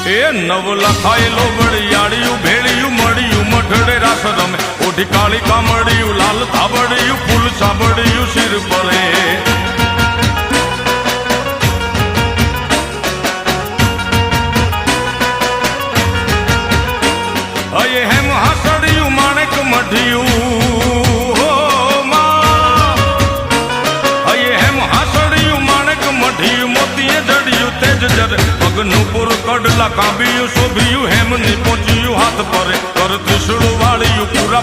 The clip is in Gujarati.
એ નવ લખાયેલો વડિયાળિયું ભેળિયું મળ્યું મઢડે રાસ રમે ઓઢી કાળી કામડિયું લાલ ધાબડિયું ફૂલ સાબડિયું શિર પરે અયે હેમ હાસડિયું માણેક મઢિયું પગનું પુર કડલા કાંબિયું શોભિયું હેમની પહોંચ્યું હાથ પરે કર ત્રિશુળ વાળિયું પૂરા